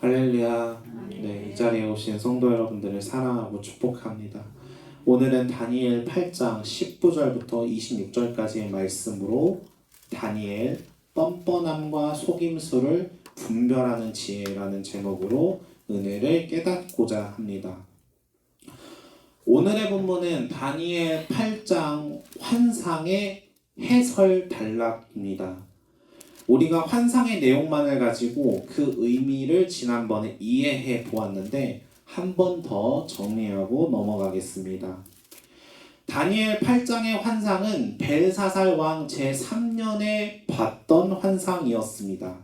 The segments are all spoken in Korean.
할렐루야. 네, 이 자리에 오신 성도 여러분들을 사랑하고 축복합니다. 오늘은 다니엘 8장 19절부터 26절까지의 말씀으로 다니엘 뻔뻔함과 속임수를 분별하는 지혜라는 제목으로 은혜를 깨닫고자 합니다. 오늘의 본문은 다니엘 8장 환상의 해설 단락입니다. 우리가 환상의 내용만을 가지고 그 의미를 지난번에 이해해 보았는데 한 번 더 정리하고 넘어가겠습니다. 다니엘 8장의 환상은 벨사살 왕 제3년에 봤던 환상이었습니다.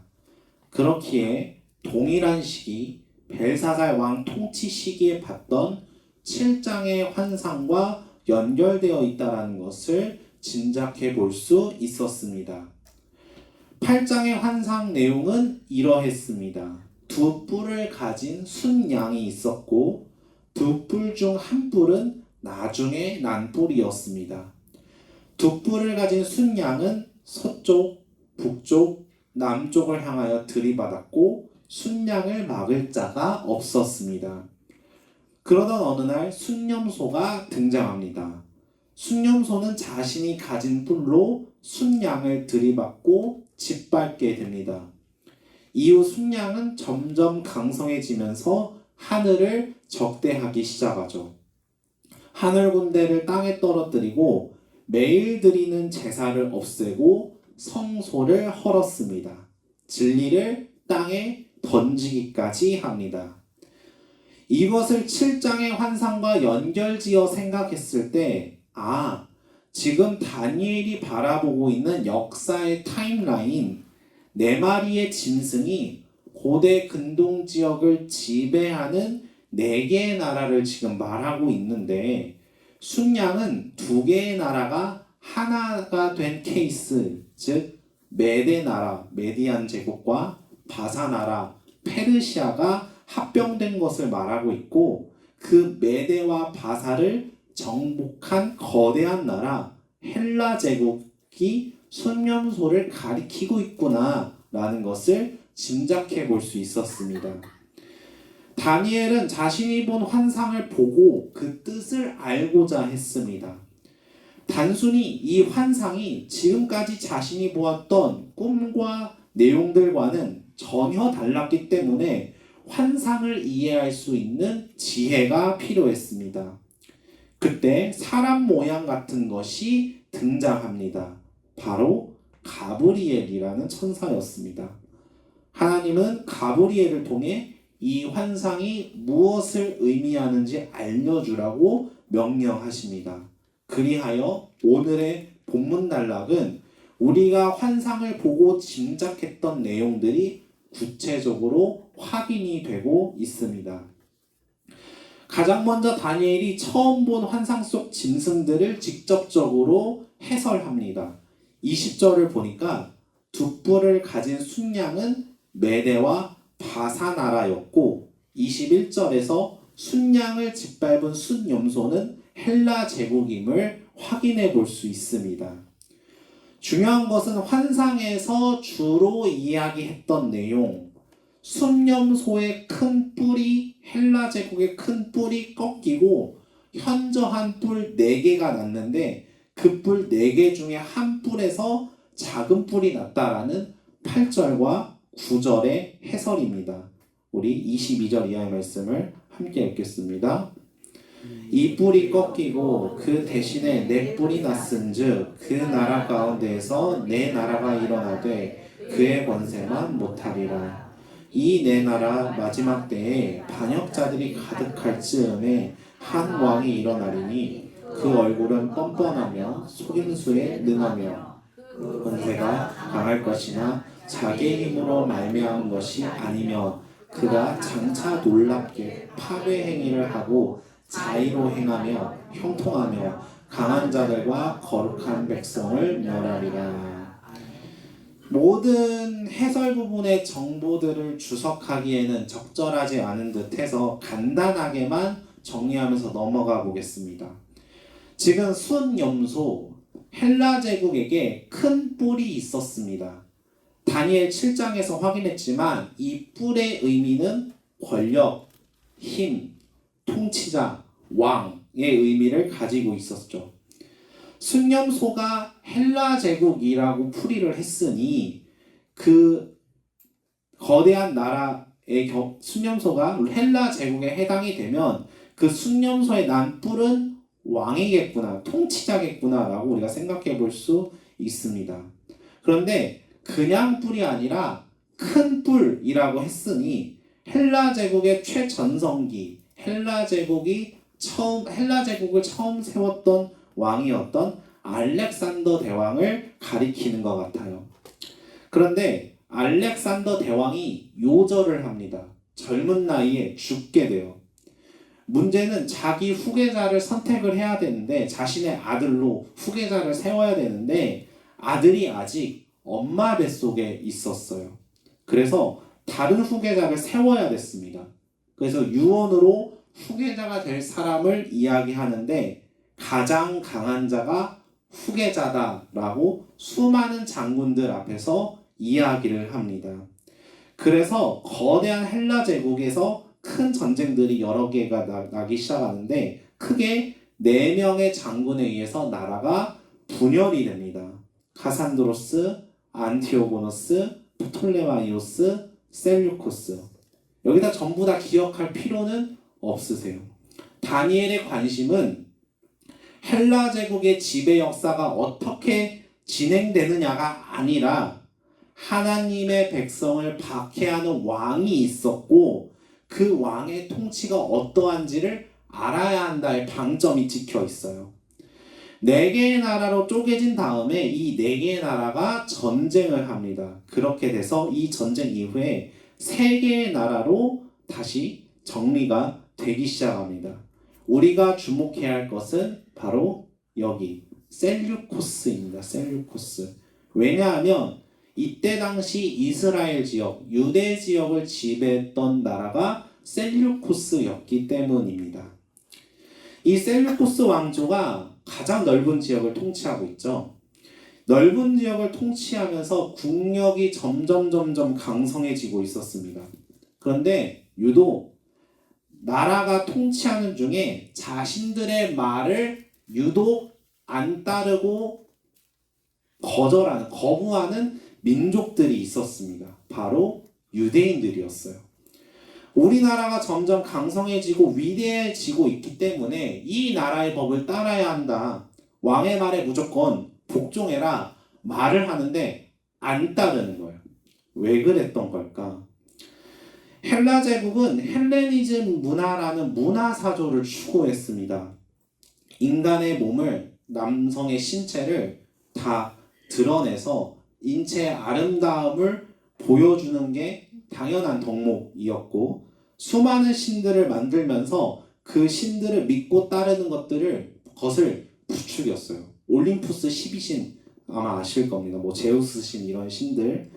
그렇기에 동일한 시기 벨사살 왕 통치 시기에 봤던 7장의 환상과 연결되어 있다는 것을 짐작해 볼 수 있었습니다. 8장의 환상 내용은 이러했습니다. 두 뿔을 가진 순양이 있었고 두 뿔 중 한 뿔은 나중에 난 뿔이었습니다. 두 뿔을 가진 순양은 서쪽, 북쪽, 남쪽을 향하여 들이받았고 순양을 막을 자가 없었습니다. 그러던 어느 날 순념소가 등장합니다. 순념소는 자신이 가진 뿔로 순양을 들이받고 짓밟게 됩니다. 이후 순양은 점점 강성해지면서 하늘을 적대하기 시작하죠. 하늘 군대를 땅에 떨어뜨리고 매일 드리는 제사를 없애고 성소를 헐었습니다. 진리를 땅에 던지기까지 합니다. 이것을 7장의 환상과 연결지어 생각했을 때 지금 다니엘이 바라보고 있는 역사의 타임라인, 네 마리의 짐승이 고대 근동 지역을 지배하는 네 개의 나라를 지금 말하고 있는데 순양은 두 개의 나라가 하나가 된 케이스, 즉 메데 나라, 메디안 제국과 바사 나라, 페르시아가 합병된 것을 말하고 있고 그 메데와 바사를 정복한 거대한 나라 헬라 제국이 순념소를 가리키고 있구나 라는 것을 짐작해 볼 수 있었습니다. 다니엘은 자신이 본 환상을 보고 그 뜻을 알고자 했습니다. 단순히 이 환상이 지금까지 자신이 보았던 꿈과 내용들과는 전혀 달랐기 때문에 환상을 이해할 수 있는 지혜가 필요했습니다. 그때 사람 모양 같은 것이 등장합니다. 바로 가브리엘이라는 천사였습니다. 하나님은 가브리엘을 통해 이 환상이 무엇을 의미하는지 알려주라고 명령하십니다. 그리하여 오늘의 본문 단락은 우리가 환상을 보고 짐작했던 내용들이 구체적으로 확인이 되고 있습니다. 가장 먼저 다니엘이 처음 본 환상 속 짐승들을 직접적으로 해설합니다. 20절을 보니까 두 뿔을 가진 순양은 메데와 바사 나라였고 21절에서 순양을 짓밟은 순염소는 헬라 제국임을 확인해 볼 수 있습니다. 중요한 것은 환상에서 주로 이야기했던 내용, 순념소의 큰 뿔이 헬라 제국의 큰 뿔이 꺾이고 현저한 뿔 4개가 났는데 그 뿔 4개 중에 한 뿔에서 작은 뿔이 났다라는 8절과 9절의 해설입니다. 우리 22절 이하의 말씀을 함께 읽겠습니다. 이 뿔이 꺾이고 그 대신에 네 뿔이 났은즉 그 나라 가운데에서 네 나라가 일어나되 그의 권세만 못하리라. 이 네 나라 마지막 때에 반역자들이 가득할 즈음에 한 왕이 일어나리니 그 얼굴은 뻔뻔하며 속임수에 능하며 권세가 강할 것이나 자기의 힘으로 말미암은 것이 아니며 그가 장차 놀랍게 파괴 행위를 하고 자의로 행하며 형통하며 강한 자들과 거룩한 백성을 멸하리라. 모든 해설 부분의 정보들을 주석하기에는 적절하지 않은 듯해서 간단하게만 정리하면서 넘어가 보겠습니다. 지금 순염소 헬라 제국에게 큰 뿔이 있었습니다. 다니엘 7장에서 확인했지만 이 뿔의 의미는 권력, 힘, 통치자, 왕의 의미를 가지고 있었죠. 숭념소가 헬라 제국이라고 풀이를 했으니 그 거대한 나라의 숭념소가 헬라 제국에 해당이 되면 그 숭념소에 난 뿔은 왕이겠구나, 통치자겠구나 라고 우리가 생각해 볼 수 있습니다. 그런데 그냥 뿔이 아니라 큰 뿔이라고 했으니 헬라 제국의 최전성기, 헬라 제국을 처음 세웠던 왕이었던 알렉산더 대왕을 가리키는 것 같아요. 그런데 알렉산더 대왕이 요절을 합니다. 젊은 나이에 죽게 돼요. 문제는 자기 후계자를 선택을 해야 되는데, 자신의 아들로 후계자를 세워야 되는데 아들이 아직 엄마 뱃속에 있었어요. 그래서 다른 후계자를 세워야 됐습니다. 그래서 유언으로 후계자가 될 사람을 이야기하는데 가장 강한 자가 후계자다라고 수많은 장군들 앞에서 이야기를 합니다. 그래서 거대한 헬라 제국에서 큰 전쟁들이 여러 개가 나기 시작하는데 크게 4명의 장군에 의해서 나라가 분열이 됩니다. 카산드로스, 안티오고노스, 프톨레마이오스, 셀류코스. 여기다 전부 다 기억할 필요는 없으세요. 다니엘의 관심은 헬라 제국의 지배 역사가 어떻게 진행되느냐가 아니라 하나님의 백성을 박해하는 왕이 있었고 그 왕의 통치가 어떠한지를 알아야 한다의 방점이 찍혀 있어요. 4개의 나라로 쪼개진 다음에 이 4개의 나라가 전쟁을 합니다. 그렇게 돼서 이 전쟁 이후에 3개의 나라로 다시 정리가 되기 시작합니다. 우리가 주목해야 할 것은 바로 여기 셀류코스입니다. 셀류코스. 왜냐하면 이때 당시 이스라엘 지역, 유대 지역을 지배했던 나라가 셀류코스였기 때문입니다. 이 셀류코스 왕조가 가장 넓은 지역을 통치하고 있죠. 넓은 지역을 통치하면서 국력이 점점 강성해지고 있었습니다. 그런데 유독 나라가 통치하는 중에 자신들의 말을 유독 안 따르고 거부하는 민족들이 있었습니다. 바로 유대인들이었어요. 우리나라가 점점 강성해지고 위대해지고 있기 때문에 이 나라의 법을 따라야 한다. 왕의 말에 무조건 복종해라 말을 하는데 안 따르는 거예요. 왜 그랬던 걸까? 헬라 제국은 헬레니즘 문화라는 문화 사조를 추구했습니다. 인간의 몸을, 남성의 신체를 다 드러내서 인체의 아름다움을 보여주는 게 당연한 덕목이었고 수많은 신들을 만들면서 그 신들을 믿고 따르는 것을 부추겼어요. 올림푸스 12신 아마 아실 겁니다. 뭐 제우스 신 이런 신들.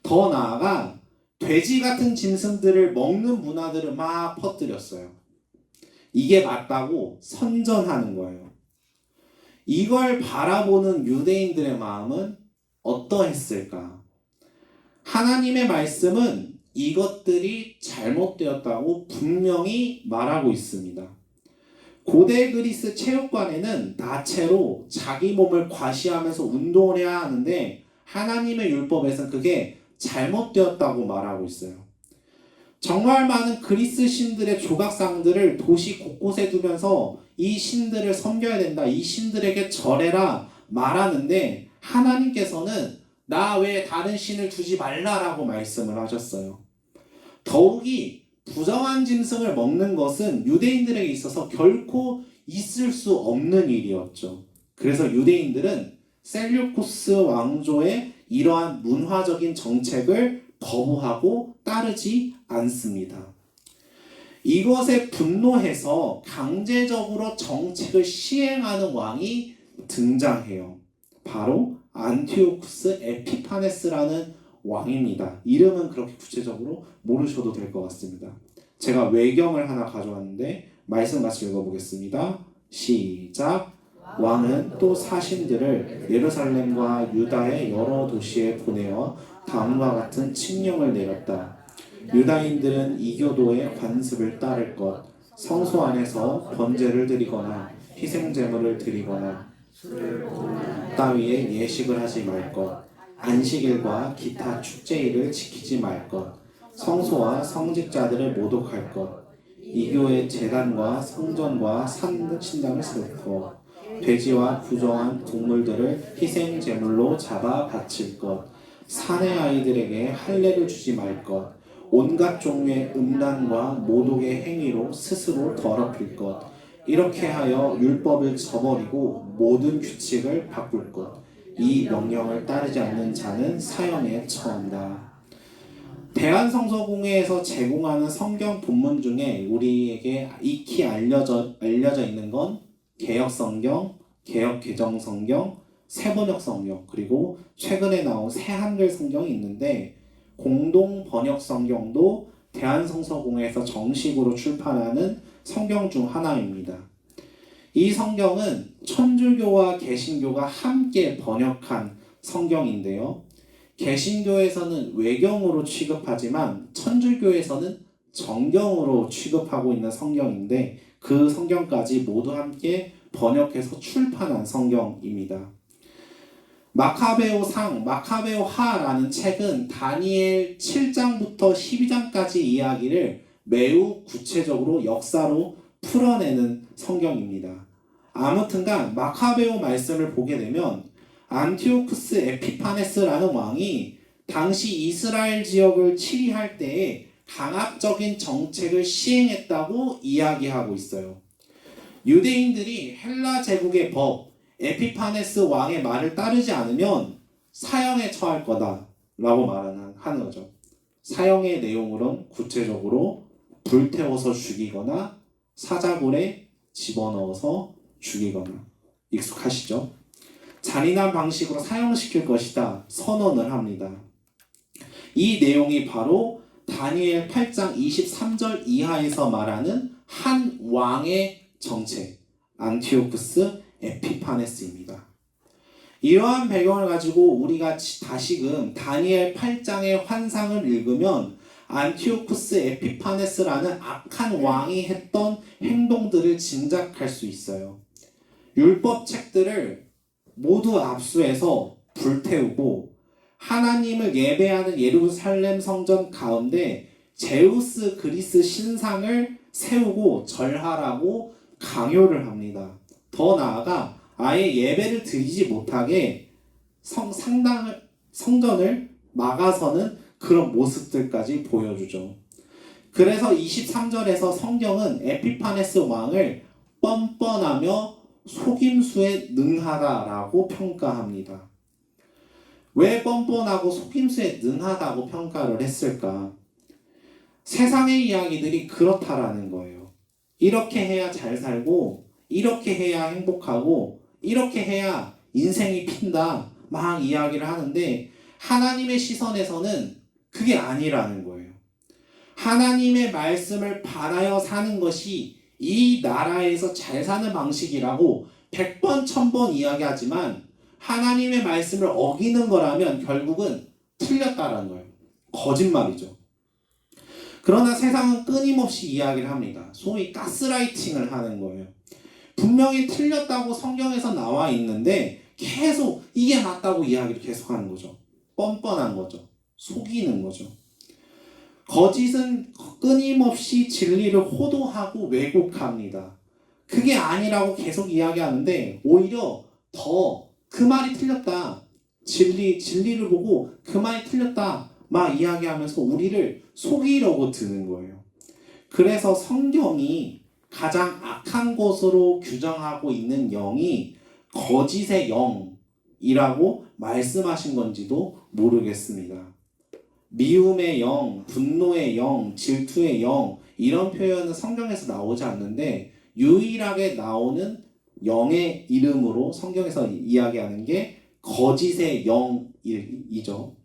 더 나아가 돼지 같은 짐승들을 먹는 문화들을 막 퍼뜨렸어요. 이게 맞다고 선전하는 거예요. 이걸 바라보는 유대인들의 마음은 어떠했을까? 하나님의 말씀은 이것들이 잘못되었다고 분명히 말하고 있습니다. 고대 그리스 체육관에는 나체로 자기 몸을 과시하면서 운동을 해야 하는데 하나님의 율법에서는 그게 잘못되었다고 말하고 있어요. 정말 많은 그리스 신들의 조각상들을 도시 곳곳에 두면서 이 신들을 섬겨야 된다, 이 신들에게 절해라 말하는데 하나님께서는 나 외에 다른 신을 두지 말라라고 말씀을 하셨어요. 더욱이 부정한 짐승을 먹는 것은 유대인들에게 있어서 결코 있을 수 없는 일이었죠. 그래서 유대인들은 셀류코스 왕조의 이러한 문화적인 정책을 거부하고 따르지 않습니다. 이것에 분노해서 강제적으로 정책을 시행하는 왕이 등장해요. 바로 안티오쿠스 에피파네스라는 왕입니다. 이름은 그렇게 구체적으로 모르셔도 될 것 같습니다. 제가 외경을 하나 가져왔는데 말씀 같이 읽어보겠습니다. 시작. 왕은 또 사신들을 예루살렘과 유다의 여러 도시에 보내어 다음과 같은 칙령을 내렸다. 유다인들은 이교도의 관습을 따를 것, 성소 안에서 번제를 드리거나 희생제물을 드리거나 따위에 예식을 하지 말 것, 안식일과 기타 축제일을 지키지 말 것, 성소와 성직자들을 모독할 것, 이교의 제단과 성전과 신당을 세울 것, 돼지와 부정한 동물들을 희생 제물로 잡아 바칠 것, 사내 아이들에게 할례를 주지 말 것, 온갖 종류의 음란과 모독의 행위로 스스로 더럽힐 것, 이렇게 하여 율법을 저버리고 모든 규칙을 바꿀 것, 이 명령을 따르지 않는 자는 사형에 처한다. 대한성서공회에서 제공하는 성경 본문 중에 우리에게 익히 알려져 있는 건 개역성경, 개역개정성경, 새번역성경, 그리고 최근에 나온 새한글 성경이 있는데, 공동번역성경도 대한성서공회에서 정식으로 출판하는 성경 중 하나입니다. 이 성경은 천주교와 개신교가 함께 번역한 성경인데요. 개신교에서는 외경으로 취급하지만 천주교에서는 정경으로 취급하고 있는 성경인데, 그 성경까지 모두 함께 번역해서 출판한 성경입니다. 마카베오상, 마카베오하라는 책은 다니엘 7장부터 12장까지 이야기를 매우 구체적으로 역사로 풀어내는 성경입니다. 아무튼간 마카베오 말씀을 보게 되면 안티오쿠스 에피파네스라는 왕이 당시 이스라엘 지역을 치리할 때에 강압적인 정책을 시행했다고 이야기하고 있어요. 유대인들이 헬라 제국의 법, 에피파네스 왕의 말을 따르지 않으면 사형에 처할 거다라고 하는 거죠. 사형의 내용으로는 구체적으로 불태워서 죽이거나 사자굴에 집어넣어서 죽이거나, 익숙하시죠? 잔인한 방식으로 사형시킬 것이다 선언을 합니다. 이 내용이 바로 다니엘 8장 23절 이하에서 말하는 한 왕의 정책, 안티오쿠스 에피파네스입니다. 이러한 배경을 가지고 우리가 다시금 다니엘 8장의 환상을 읽으면 안티오쿠스 에피파네스라는 악한 왕이 했던 행동들을 짐작할 수 있어요. 율법 책들을 모두 압수해서 불태우고, 하나님을 예배하는 예루살렘 성전 가운데 제우스 그리스 신상을 세우고 절하라고 강요를 합니다. 더 나아가 아예 예배를 드리지 못하게 성전을 막아서는 그런 모습들까지 보여주죠. 그래서 23절에서 성경은 에피파네스 왕을 뻔뻔하며 속임수에 능하다라고 평가합니다. 왜 뻔뻔하고 속임수에 능하다고 평가를 했을까? 세상의 이야기들이 그렇다라는 거예요. 이렇게 해야 잘 살고, 이렇게 해야 행복하고, 이렇게 해야 인생이 핀다 막 이야기를 하는데, 하나님의 시선에서는 그게 아니라는 거예요. 하나님의 말씀을 받아여 사는 것이 이 나라에서 잘 사는 방식이라고 100번 1000번 이야기하지만, 하나님의 말씀을 어기는 거라면 결국은 틀렸다라는 거예요. 거짓말이죠. 그러나 세상은 끊임없이 이야기를 합니다. 소위 가스라이팅을 하는 거예요. 분명히 틀렸다고 성경에서 나와 있는데 계속 이게 맞다고 이야기를 계속하는 거죠. 뻔뻔한 거죠. 속이는 거죠. 거짓은 끊임없이 진리를 호도하고 왜곡합니다. 그게 아니라고 계속 이야기하는데 오히려 더 그 말이 틀렸다, 진리를 보고 그 말이 틀렸다 막 이야기하면서 우리를 속이려고 드는 거예요. 그래서 성경이 가장 악한 것으로 규정하고 있는 영이 거짓의 영이라고 말씀하신 건지도 모르겠습니다. 미움의 영, 분노의 영, 질투의 영, 이런 표현은 성경에서 나오지 않는데 유일하게 나오는 영의 이름으로 성경에서 이야기하는 게 거짓의 영이죠.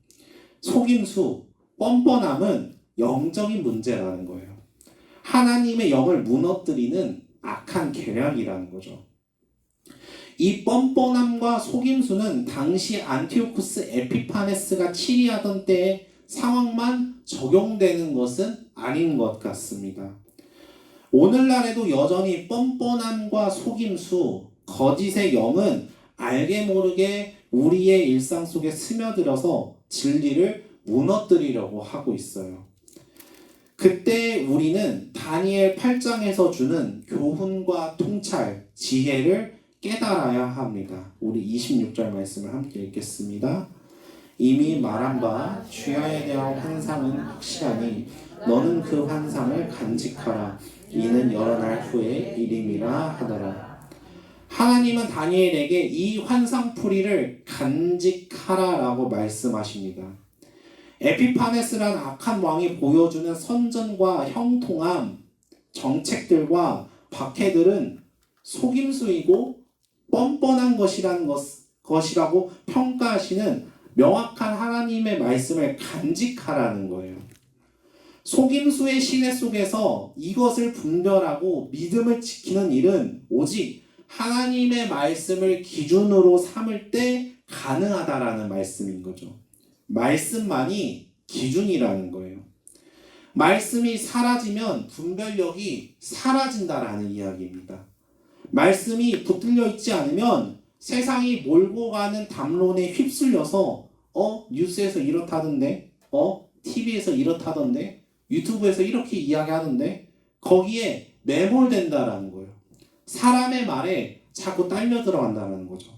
속임수, 뻔뻔함은 영적인 문제라는 거예요. 하나님의 영을 무너뜨리는 악한 계략이라는 거죠. 이 뻔뻔함과 속임수는 당시 안티오쿠스 에피파네스가 치리하던 때의 상황만 적용되는 것은 아닌 것 같습니다. 오늘날에도 여전히 뻔뻔함과 속임수, 거짓의 영은 알게 모르게 우리의 일상 속에 스며들어서 진리를 무너뜨리려고 하고 있어요. 그때 우리는 다니엘 8장에서 주는 교훈과 통찰, 지혜를 깨달아야 합니다. 우리 26절 말씀을 함께 읽겠습니다. 이미 말한 바 주야에 대한 환상은 확실하니 너는 그 환상을 간직하라. 이는 여러 날 후의 일임이라 하더라. 하나님은 다니엘에게 이 환상풀이를 간직하라라고 말씀하십니다. 에피파네스란 악한 왕이 보여주는 선전과 형통함, 정책들과 박해들은 속임수이고 뻔뻔한 것이라고 평가하시는 명확한 하나님의 말씀을 간직하라는 거예요. 속임수의 시대 속에서 이것을 분별하고 믿음을 지키는 일은 오직 하나님의 말씀을 기준으로 삼을 때 가능하다라는 말씀인 거죠. 말씀만이 기준이라는 거예요. 말씀이 사라지면 분별력이 사라진다라는 이야기입니다. 말씀이 붙들려 있지 않으면 세상이 몰고 가는 담론에 휩쓸려서 뉴스에서 이렇다던데, TV에서 이렇다던데, 유튜브에서 이렇게 이야기하는데 거기에 매몰된다라는 거예요. 사람의 말에 자꾸 딸려 들어간다는 거죠.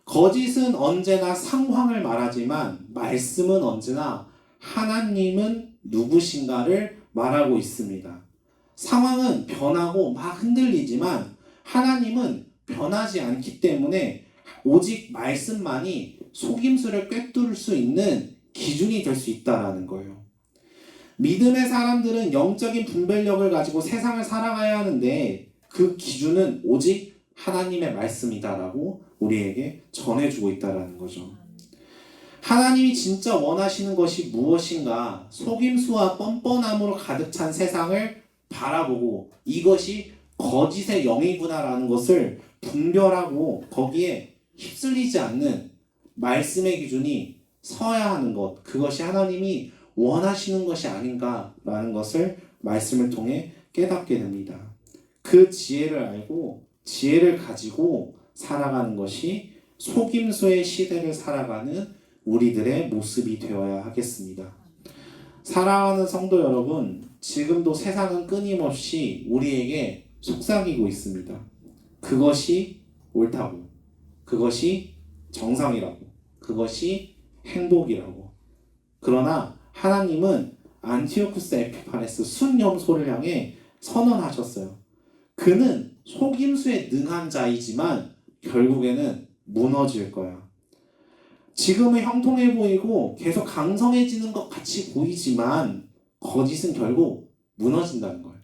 거짓은 언제나 상황을 말하지만 말씀은 언제나 하나님은 누구신가를 말하고 있습니다. 상황은 변하고 막 흔들리지만 하나님은 변하지 않기 때문에 오직 말씀만이 속임수를 꿰뚫을 수 있는 기준이 될 수 있다는 거예요. 믿음의 사람들은 영적인 분별력을 가지고 세상을 살아가야 하는데 그 기준은 오직 하나님의 말씀이다라고 우리에게 전해주고 있다는 거죠. 하나님이 진짜 원하시는 것이 무엇인가? 속임수와 뻔뻔함으로 가득 찬 세상을 바라보고 이것이 거짓의 영이구나라는 것을 분별하고 거기에 휩쓸리지 않는 말씀의 기준이 서야 하는 것, 그것이 하나님이 원하시는 것이 아닌가라는 것을 말씀을 통해 깨닫게 됩니다. 그 지혜를 알고 지혜를 가지고 살아가는 것이 속임수의 시대를 살아가는 우리들의 모습이 되어야 하겠습니다. 사랑하는 성도 여러분, 지금도 세상은 끊임없이 우리에게 속삭이고 있습니다. 그것이 옳다고, 그것이 정상이라고, 그것이 행복이라고. 그러나 하나님은 안티오쿠스 에피파네스 순염소를 향해 선언하셨어요. 그는 속임수에 능한 자이지만 결국에는 무너질 거야. 지금은 형통해 보이고 계속 강성해지는 것 같이 보이지만 거짓은 결국 무너진다는 거예요.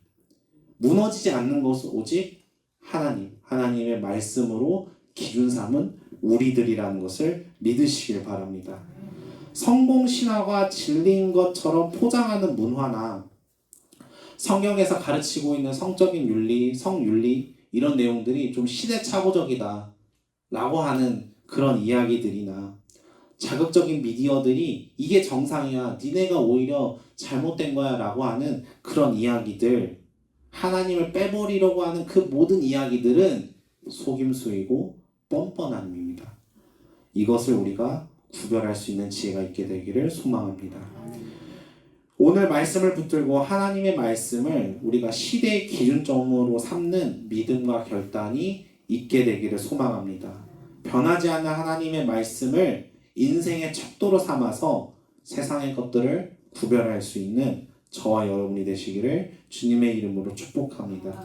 무너지지 않는 것은 오직 하나님의 말씀으로 기준 삼은 우리들이라는 것을 믿으시길 바랍니다. 성공신화가 진리인 것처럼 포장하는 문화나 성경에서 가르치고 있는 성적인 윤리, 성윤리 이런 내용들이 좀 시대착오적이다 라고 하는 그런 이야기들이나 자극적인 미디어들이 이게 정상이야, 니네가 오히려 잘못된 거야 라고 하는 그런 이야기들, 하나님을 빼버리려고 하는 그 모든 이야기들은 속임수이고 뻔뻔함입니다. 이것을 우리가 구별할 수 있는 지혜가 있게 되기를 소망합니다. 오늘 말씀을 붙들고 하나님의 말씀을 우리가 시대의 기준점으로 삼는 믿음과 결단이 있게 되기를 소망합니다. 변하지 않는 하나님의 말씀을 인생의 척도로 삼아서 세상의 것들을 구별할 수 있는 저와 여러분이 되시기를 주님의 이름으로 축복합니다.